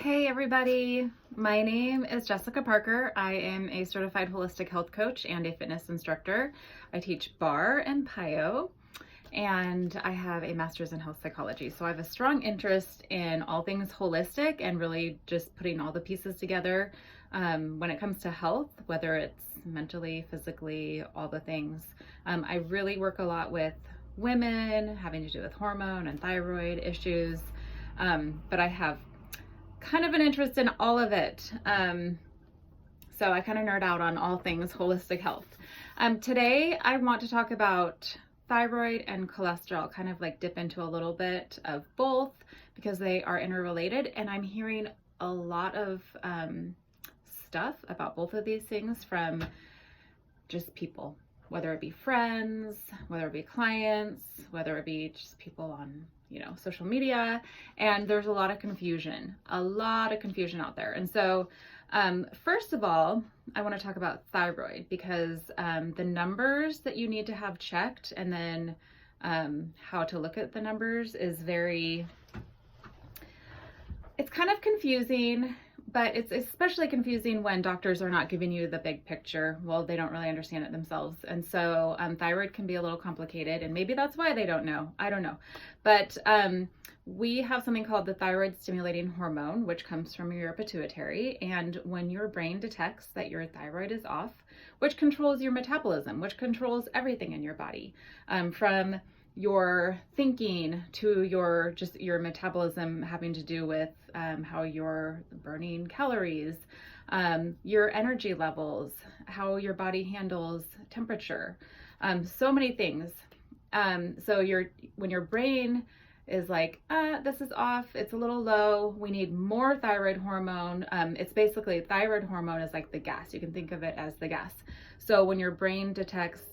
Hey everybody, my name is Jessica Parker. I am a certified holistic health coach and a fitness instructor. I teach barre and PIO, and I have a master's in health psychology. So I have a strong interest in all things holistic and really just putting all the pieces together when it comes to health, whether it's mentally, physically, all the things. I really work a lot with women having to do with hormone and thyroid issues, but I have kind of an interest in all of it. So I kind of nerd out on all things holistic health. Today I want to talk about thyroid and cholesterol, kind of like dip into a little bit of both because they are interrelated, and I'm hearing a lot of stuff about both of these things from just people, whether it be friends, whether it be clients, whether it be just people on social media, and there's a lot of confusion out there. And so first of all, I want to talk about thyroid because the numbers that you need to have checked and then how to look at the numbers is it's kind of confusing, but it's especially confusing when doctors are not giving you the big picture. Well, they don't really understand it themselves. And so thyroid can be a little complicated, and maybe that's why they don't know. I don't know. But we have something called the thyroid stimulating hormone, which comes from your pituitary. And when your brain detects that your thyroid is off, which controls your metabolism, which controls everything in your body, from your thinking to your metabolism having to do with how you're burning calories, your energy levels, how your body handles temperature, so many things. So when your brain is like, this is off, it's a little low, we need more thyroid hormone. It's basically, thyroid hormone is like the gas. You can think of it as the gas. So when your brain detects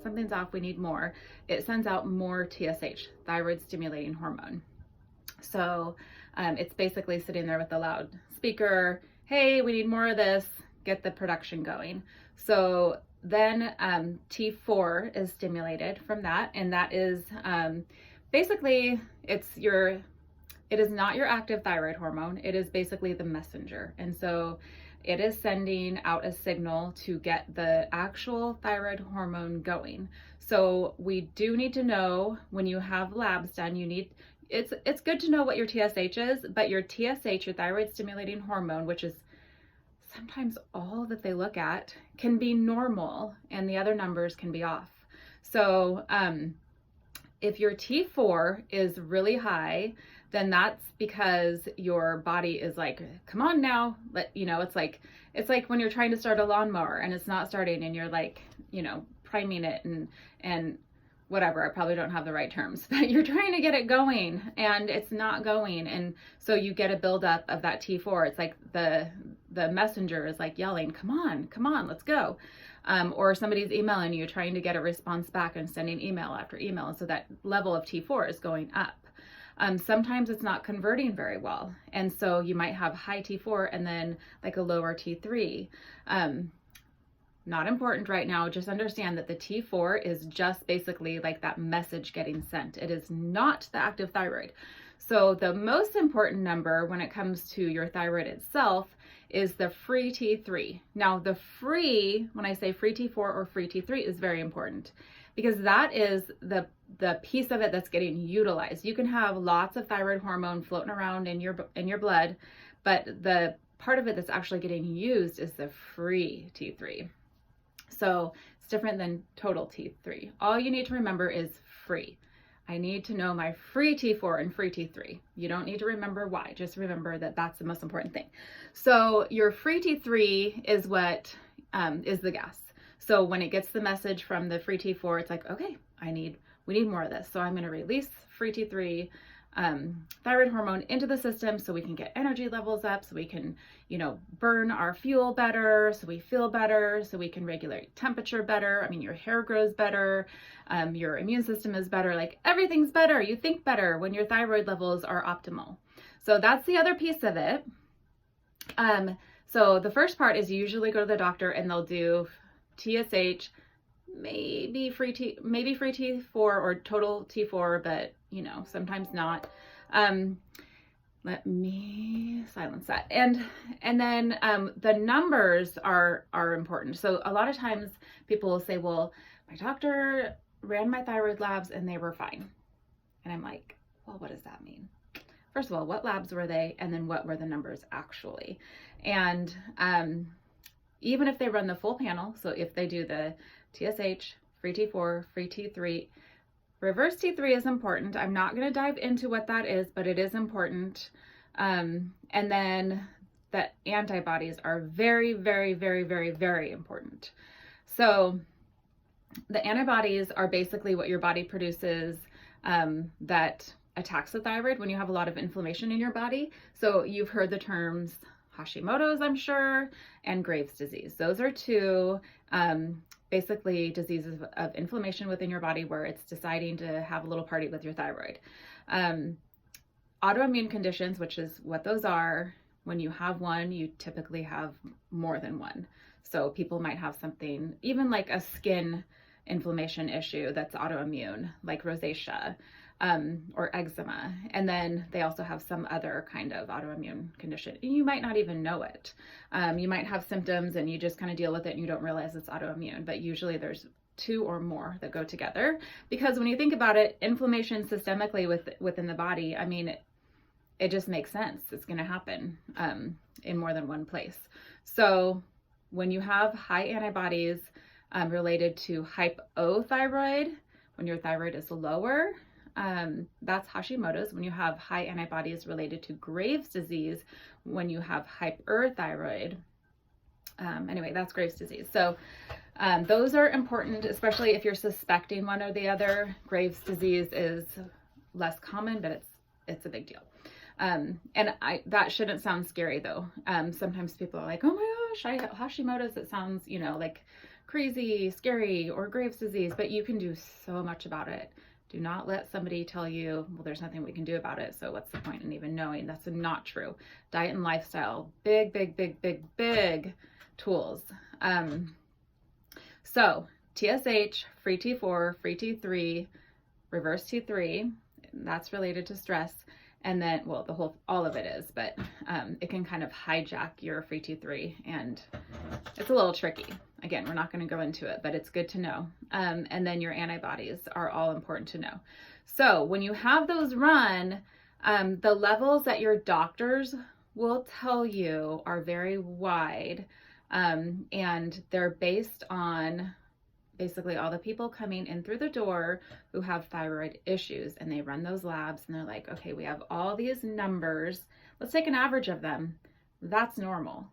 something's off, we need more, it sends out more TSH, thyroid stimulating hormone. So it's basically sitting there with a loud speaker, hey, we need more of this, get the production going. So then T4 is stimulated from that, and that is basically, it is not your active thyroid hormone, it is basically the messenger. And so it is sending out a signal to get the actual thyroid hormone going. So we do need to know, when you have labs done, it's good to know what your TSH is, but your TSH, your thyroid stimulating hormone, which is sometimes all that they look at, can be normal and the other numbers can be off. So if your T4 is really high, then that's because your body is like, come on now, it's like when you're trying to start a lawnmower and it's not starting, and you're like, priming it and whatever. I probably don't have the right terms, but you're trying to get it going and it's not going, and so you get a buildup of that T4. It's like the messenger is like yelling, come on, let's go. Or somebody's emailing you, trying to get a response back and sending email after email. And so that level of T4 is going up. Sometimes it's not converting very well. And so you might have high T4 and then like a lower T3. Not important right now. Just understand that the T4 is just basically like that message getting sent. It is not the active thyroid. So the most important number when it comes to your thyroid itself is the free T3. Now when I say free T4 or free T3 is very important, because that is the piece of it that's getting utilized. You can have lots of thyroid hormone floating around in your blood, but the part of it that's actually getting used is the free T3. So it's different than total T3. All you need to remember is free. I need to know my free T4 and free T3. You don't need to remember why, just remember that that's the most important thing. So your free T3 is what is the gas. So when it gets the message from the free T4, it's like, okay, we need more of this. So I'm going to release free T3 thyroid hormone into the system so we can get energy levels up, so we can, burn our fuel better, so we feel better, so we can regulate temperature better. I mean, your hair grows better, your immune system is better, like everything's better. You think better when your thyroid levels are optimal. So that's the other piece of it. So the first part is you usually go to the doctor and they'll do TSH, maybe free T4 or total T4, but sometimes not. Let me silence that. And then the numbers are important. So a lot of times people will say, well, my doctor ran my thyroid labs and they were fine. And I'm like, well, what does that mean? First of all, what labs were they? And then what were the numbers actually? And even if they run the full panel, so if they do the TSH, free T4, free T3, reverse T3 is important. I'm not going to dive into what that is, but it is important. And then the antibodies are very, very, very, very, very important. So the antibodies are basically what your body produces that attacks the thyroid when you have a lot of inflammation in your body. So you've heard the terms Hashimoto's, I'm sure, and Graves' disease. Those are two basically diseases of inflammation within your body where it's deciding to have a little party with your thyroid. Autoimmune conditions, which is what those are, when you have one, you typically have more than one. So people might have something, even like a skin inflammation issue that's autoimmune, like rosacea or eczema. And then they also have some other kind of autoimmune condition. You might not even know it. You might have symptoms and you just kind of deal with it and you don't realize it's autoimmune, but usually there's two or more that go together, because when you think about it, inflammation systemically within the body, I mean, it just makes sense. It's going to happen in more than one place. So when you have high antibodies related to hypothyroid, when your thyroid is lower, that's Hashimoto's. When you have high antibodies related to Graves' disease, when you have hyperthyroid, anyway, that's Graves' disease. So those are important, especially if you're suspecting one or the other. Graves' disease is less common, but it's a big deal. And that shouldn't sound scary though. Sometimes people are like, oh my gosh, I have Hashimoto's. It sounds, like crazy, scary, or Graves' disease, but you can do so much about it. Do not let somebody tell you, well, there's nothing we can do about it, so what's the point in even knowing? That's not true. Diet and lifestyle, big, big, big, big, big tools. So TSH, free T4, free T3, reverse T3, that's related to stress. And then, well, all of it is, but it can kind of hijack your free T3, and it's a little tricky. Again, we're not going to go into it, but it's good to know. And then your antibodies are all important to know. So when you have those run, the levels that your doctors will tell you are very wide, and they're based on basically all the people coming in through the door who have thyroid issues, and they run those labs and they're like, okay, we have all these numbers. Let's take an average of them. That's normal.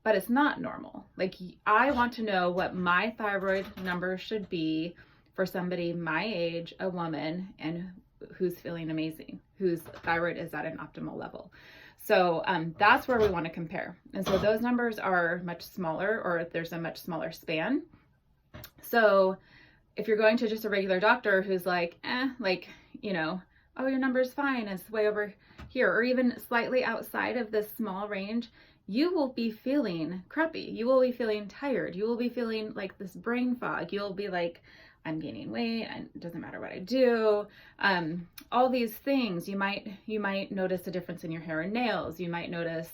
But it's not normal. Like, I want to know what my thyroid number should be for somebody my age, a woman, and who's feeling amazing, whose thyroid is at an optimal level. So that's where we want to compare. And so those numbers are much smaller, or there's a much smaller span. So if you're going to just a regular doctor who's like, oh, your number's fine, it's way over here, or even slightly outside of this small range, you will be feeling crappy. You will be feeling tired. You will be feeling like this brain fog. You'll be like, I'm gaining weight, and it doesn't matter what I do. All these things, you might notice a difference in your hair and nails. You might notice,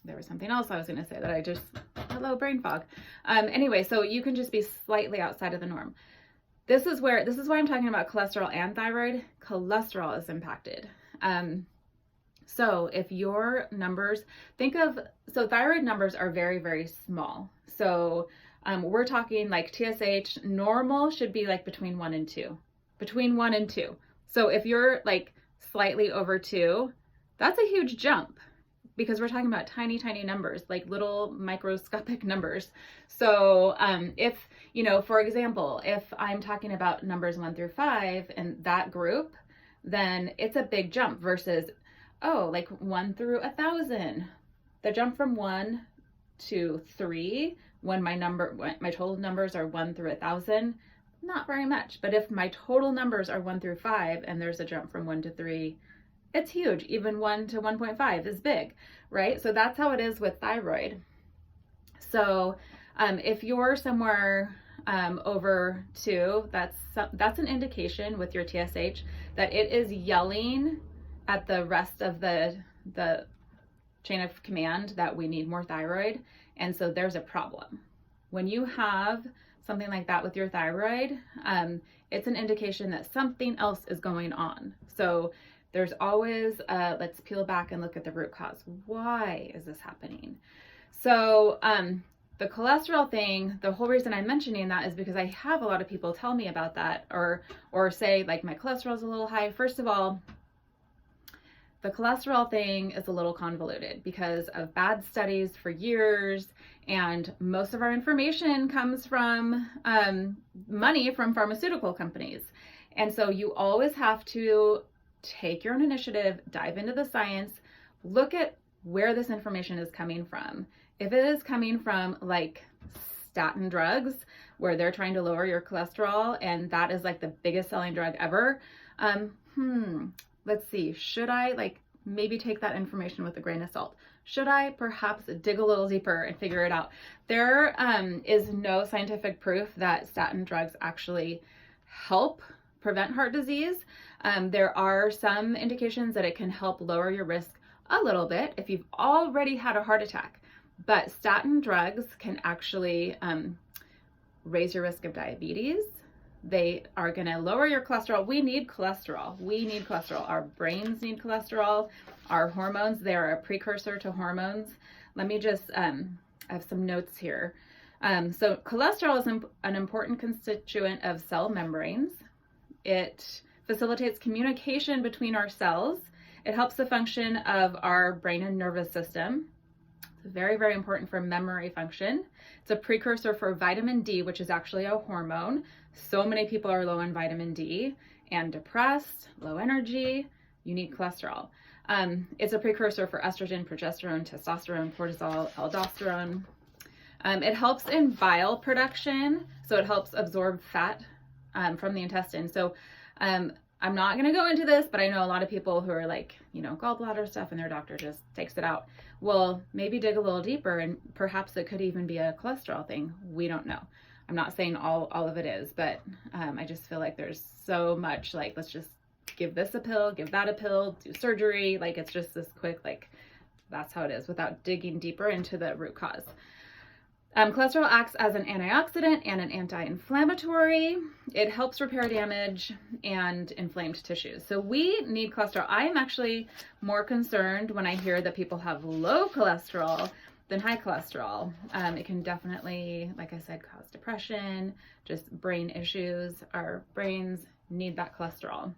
there was something else I was going to say that I just, hello, brain fog. Anyway, so you can just be slightly outside of the norm. This is why I'm talking about cholesterol and thyroid. Cholesterol is impacted. So if your numbers, so thyroid numbers are very, very small. So we're talking like TSH, normal should be like between 1 and 2. Between 1 and 2. So if you're like slightly over 2, that's a huge jump, because we're talking about tiny, tiny numbers, like little microscopic numbers. So if, for example, if I'm talking about numbers 1 through 5 and that group, then it's a big jump versus, like 1 through 1,000. The jump from 1 to 3, when my total numbers are 1 through 1,000, not very much. But if my total numbers are 1 through 5 and there's a jump from 1 to 3, it's huge. Even 1 to 1.5 is big, right? So that's how it is with thyroid. So if you're somewhere over 2, that's an indication with your TSH that it is yelling at the rest of the chain of command that we need more thyroid. And so there's a problem. When you have something like that with your thyroid, it's an indication that something else is going on. So there's always, let's peel back and look at the root cause. Why is this happening? So the cholesterol thing, the whole reason I'm mentioning that is because I have a lot of people tell me about that, or say like my cholesterol is a little high. First of all, the cholesterol thing is a little convoluted because of bad studies for years, and most of our information comes from money from pharmaceutical companies. And so you always have to take your own initiative, dive into the science, look at where this information is coming from. If it is coming from like statin drugs, where they're trying to lower your cholesterol, and that is like the biggest selling drug ever, let's see, should I like maybe take that information with a grain of salt? Should I perhaps dig a little deeper and figure it out? There is no scientific proof that statin drugs actually help prevent heart disease. There are some indications that it can help lower your risk a little bit if you've already had a heart attack, but statin drugs can actually raise your risk of diabetes. They are going to lower your cholesterol. We need cholesterol. We need cholesterol. Our brains need cholesterol. Our hormones, they're a precursor to hormones. Let me just, I have some notes here. So cholesterol is an important constituent of cell membranes. It facilitates communication between our cells. It helps the function of our brain and nervous system. It's very, very important for memory function. It's a precursor for vitamin D, which is actually a hormone. So many people are low in vitamin D and depressed, low energy. You need cholesterol. It's a precursor for estrogen, progesterone, testosterone, cortisol, aldosterone. It helps in bile production, so it helps absorb fat from the intestine. So I'm not going to go into this, but I know a lot of people who are like, gallbladder stuff, and their doctor just takes it out. Well, maybe dig a little deeper, and perhaps it could even be a cholesterol thing. We don't know. I'm not saying all of it is, but I just feel like there's so much, like, let's just give this a pill, give that a pill, do surgery. Like, it's just this quick, like, that's how it is without digging deeper into the root cause. Cholesterol acts as an antioxidant and an anti-inflammatory. It helps repair damage and inflamed tissues. So we need cholesterol. I am actually more concerned when I hear that people have low cholesterol than high cholesterol. It can definitely, like I said, cause depression, just brain issues. Our brains need that cholesterol.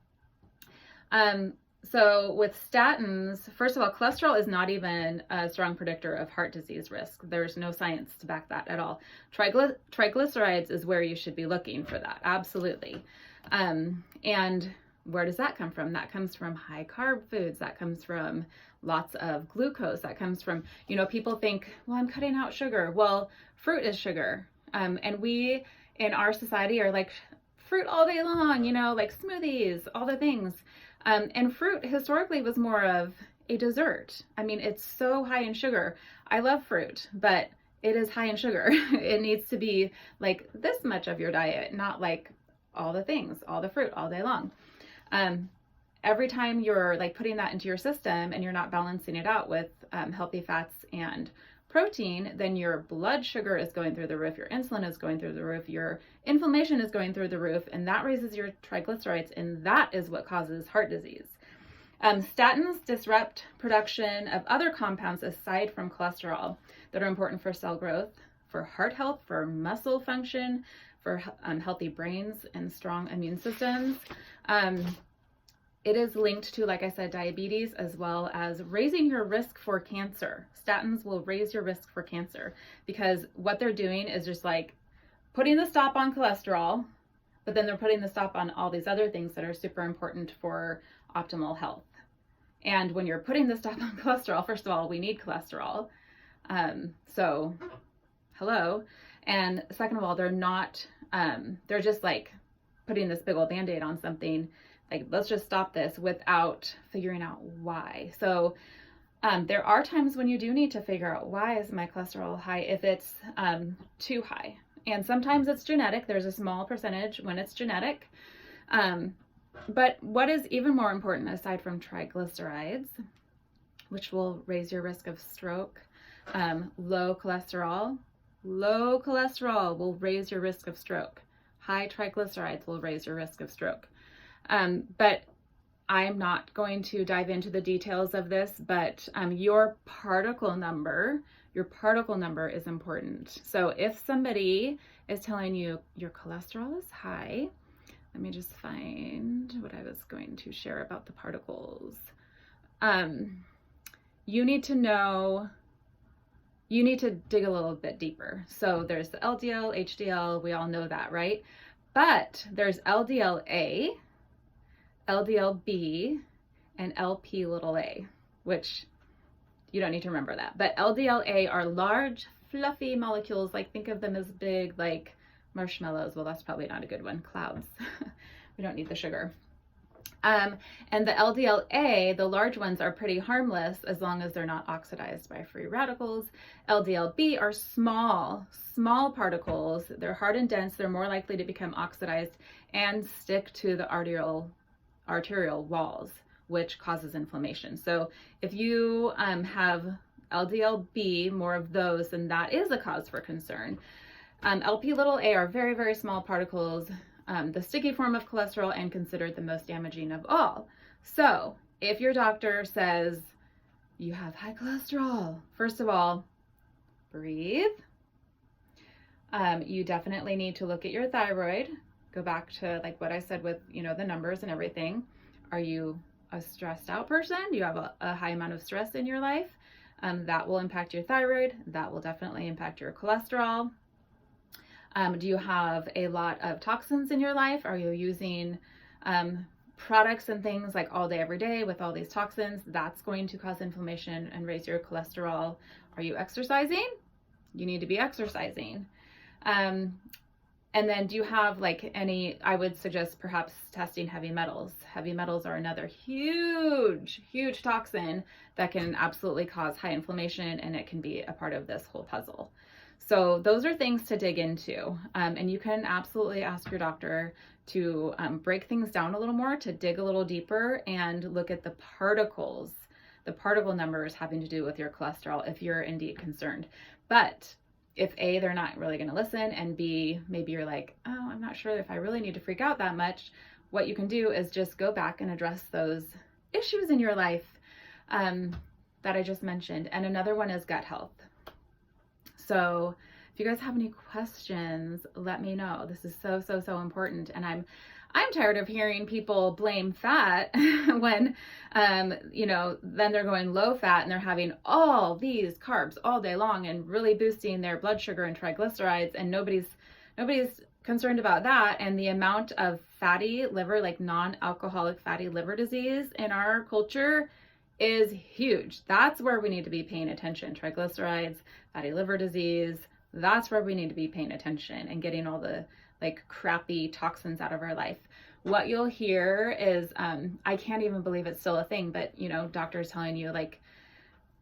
So with statins, first of all, cholesterol is not even a strong predictor of heart disease risk. There's no science to back that at all. Triglycerides is where you should be looking for that, absolutely. And where does that come from? That comes from high carb foods. That comes from lots of glucose. That comes from, people think, well, I'm cutting out sugar. Well, fruit is sugar. And we in our society are like fruit all day long, like smoothies, all the things. And fruit historically was more of a dessert. I mean, it's so high in sugar. I love fruit, but it is high in sugar. It needs to be like this much of your diet, not like all the things, all the fruit all day long. Every time you're like putting that into your system and you're not balancing it out with healthy fats and protein, then your blood sugar is going through the roof, your insulin is going through the roof, your inflammation is going through the roof, and that raises your triglycerides, and that is what causes heart disease. Statins disrupt production of other compounds aside from cholesterol that are important for cell growth, for heart health, for muscle function, for healthy brains and strong immune systems. It is linked to, like I said, diabetes, as well as raising your risk for cancer. Statins will raise your risk for cancer because what they're doing is just like putting the stop on cholesterol, but then they're putting the stop on all these other things that are super important for optimal health. And when you're putting the stop on cholesterol, first of all, we need cholesterol. So hello. And second of all, they're not, they're just like putting this big old Band-Aid on something. Like, let's just stop this without figuring out why. So there are times when you do need to figure out, why is my cholesterol high if it's too high? And sometimes it's genetic. There's a small percentage when it's genetic. But what is even more important, aside from triglycerides, which will raise your risk of stroke, low cholesterol will raise your risk of stroke. High triglycerides will raise your risk of stroke. But I'm not going to dive into the details of this, but your particle number is important. So if somebody is telling you your cholesterol is high, let me just find what I was going to share about the particles. You need to know, you need to dig a little bit deeper. So there's the LDL, HDL, we all know that, right? But there's LDL-A, LDL-B, and LP(a), which you don't need to remember that. But LDL-A are large, fluffy molecules, like think of them as big, like marshmallows. Well, that's probably not a good one. Clouds. We don't need the sugar. And the LDL-A, the large ones, are pretty harmless as long as they're not oxidized by free radicals. LDL-B are small particles. They're hard and dense. They're more likely to become oxidized and stick to the arterial walls, which causes inflammation. So if you have LDL-B, more of those, then that is a cause for concern. LP(a) are very, very small particles, the sticky form of cholesterol, and considered the most damaging of all. So if your doctor says you have high cholesterol, first of all, breathe. You definitely need to look at your thyroid. Go back to like what I said with, the numbers and everything. Are you a stressed out person? Do you have a high amount of stress in your life? That will impact your thyroid. That will definitely impact your cholesterol. Do you have a lot of toxins in your life? Are you using products and things like all day, every day with all these toxins? That's going to cause inflammation and raise your cholesterol. Are you exercising? You need to be exercising. And then do you have I would suggest perhaps testing heavy metals. Heavy metals are another huge, huge toxin that can absolutely cause high inflammation, and it can be a part of this whole puzzle. So those are things to dig into. And you can absolutely ask your doctor to break things down a little more, to dig a little deeper and look at the particles, the particle numbers having to do with your cholesterol if you're indeed concerned. But if A, they're not really going to listen, and B, maybe you're like, oh, I'm not sure if I really need to freak out that much, what you can do is just go back and address those issues in your life that I just mentioned. And another one is gut health. So if you guys have any questions, let me know. This is so, so, so important. And I'm tired of hearing people blame fat when, then they're going low fat and they're having all these carbs all day long and really boosting their blood sugar and triglycerides, and nobody's concerned about that. And the amount of fatty liver, like non-alcoholic fatty liver disease in our culture is huge. That's where we need to be paying attention. Triglycerides, fatty liver disease, that's where we need to be paying attention and getting all the crappy toxins out of our life. What you'll hear is, I can't even believe it's still a thing, but doctors telling you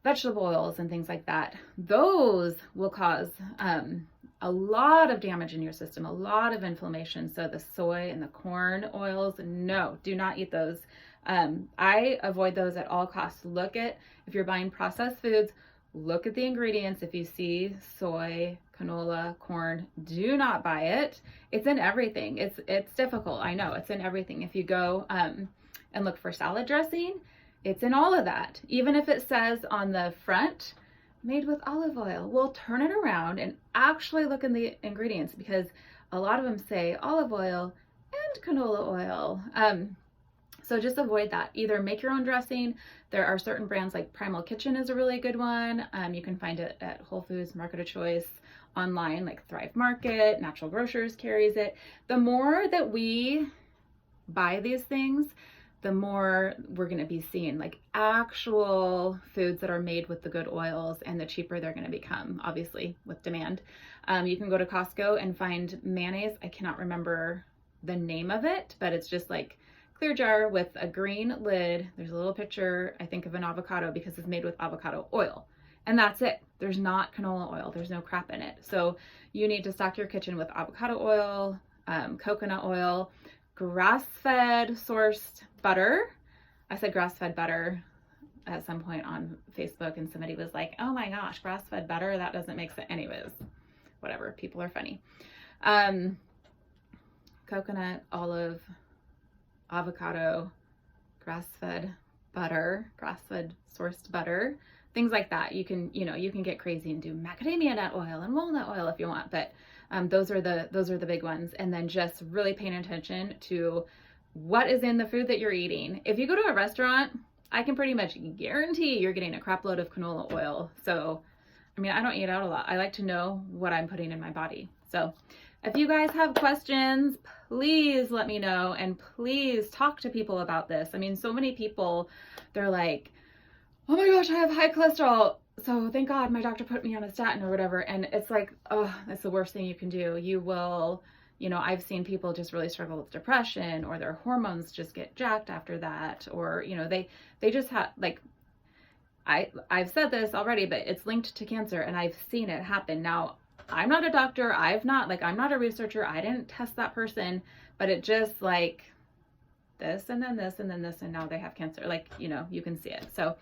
vegetable oils and things like that, those will cause a lot of damage in your system, a lot of inflammation. So the soy and the corn oils, no, do not eat those. I avoid those at all costs. If you're buying processed foods, look at the ingredients. If you see soy, canola, corn, do not buy it. It's in everything. It's difficult. I know it's in everything. If you go and look for salad dressing, it's in all of that. Even if it says on the front, made with olive oil, we'll turn it around and actually look in the ingredients, because a lot of them say olive oil and canola oil. So just avoid that. Either make your own dressing. There are certain brands like Primal Kitchen is a really good one. You can find it at Whole Foods, Market of Choice, online like Thrive Market, Natural Grocers carries it. The more that we buy these things, the more we're going to be seeing actual foods that are made with the good oils, and the cheaper they're going to become, obviously, with demand. You can go to Costco and find mayonnaise. I cannot remember the name of it, but it's just clear jar with a green lid. There's a little picture, I think, of an avocado, because it's made with avocado oil. And that's it. There's not canola oil. There's no crap in it. So you need to stock your kitchen with avocado oil, coconut oil, grass-fed sourced butter. I said grass-fed butter at some point on Facebook, and somebody was like, oh my gosh, grass-fed butter, that doesn't make sense. Anyways, whatever, people are funny. Coconut, olive, avocado, grass-fed butter, grass-fed sourced butter, things like that. You can, you can get crazy and do macadamia nut oil and walnut oil if you want, but those are the big ones. And then just really paying attention to what is in the food that you're eating. If you go to a restaurant, I can pretty much guarantee you're getting a crap load of canola oil. So, I mean, I don't eat out a lot. I like to know what I'm putting in my body. So if you guys have questions, please let me know, and please talk to people about this. I mean, so many people, they're like, oh my gosh, I have high cholesterol, so thank God my doctor put me on a statin or whatever. And it's like, oh, that's the worst thing you can do. You will, I've seen people just really struggle with depression, or their hormones just get jacked after that, or, they just have, like, I've said this already, but it's linked to cancer, and I've seen it happen. Now, I'm not a doctor. I'm not a researcher. I didn't test that person, but it just like this and then this and then this, and now they have cancer. Like, you can see it. So,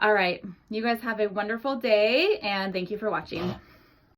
all right, you guys have a wonderful day, and thank you for watching.